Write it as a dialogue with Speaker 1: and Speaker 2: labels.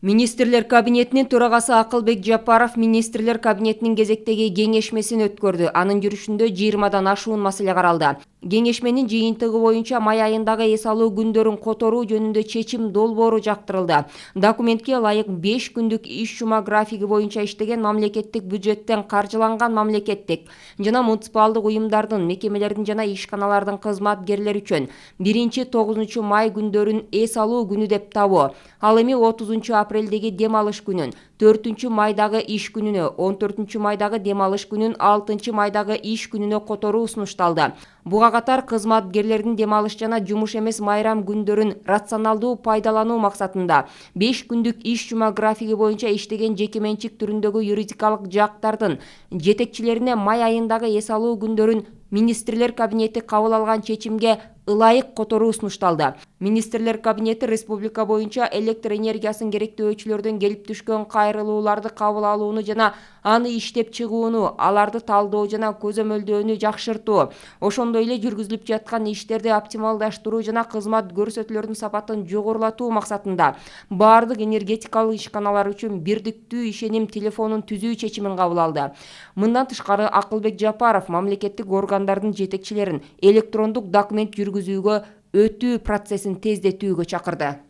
Speaker 1: Министрлер кабинетинин төрагасы Акылбек Жапаров министрлер кабинетинин кезектеги кеңешмесин өткөрдү. Анын жүрүшүндө 20дан ашуун маселе каралды. Кеңешменин жыйынтыгы боюнча май айындагы эс алуу күндөрүн которуу жөнүндө чечим долбоору жактырылды. Документке ылайык 5 күндүк иш жума графиги боюнча иштеген мамлекеттик бюджеттен каржыланган мамлекеттик жана муниципалдык уюмдардын, мекемелердин жана ишканалардын кызматкерлери үчүн 1-9 май күндөрүн эс алуу күнү деп табуу. Ал эми 30 апрелдеги дем алыш күнүн, 4 майдагы иш күнүнө, 14 майдагы дем алыш күнүн, 6 майдагы иш күнүнө которуу сунушталды. Буга катар кызматкерлердин дем алыш жана жумуш эмес майрам күндөрүн рационалдуу пайдалануу максатында 5 күндүк иш жума графиги боюнча иштеген жеке менчик түрүндөгү юридикалык жактардын жетекчилерине май айындагы эс алуу күндөрүн министрлер кабинети кабыл алган чечимге ылайык которуу сунушталды. Министрлер кабинети республика боюнча электр энергиясын керектөөчүлөрдөн келип түшкөн кайрылууларды кабыл алууну жана аны иштеп чыгууну, аларды талдоо жана көзөмөлдөөнү жакшыртуу, ошондой эле жүргүзүлүп жаткан иштерди оптималдаштыруу жана кызмат көрсөтүүлөрдүн сапатын жогорулатуу максатында баардык энергетикалык ишканалар үчүн бирдиктүү ишеним телефонун түзүү чечимин кабыл алды. Мындан тышкары Акылбек Жапаров мамлекеттик органдардын жетекчилерин электрондук документ жүргүзүүгө өтүү процессин тездетүүгө чакырды.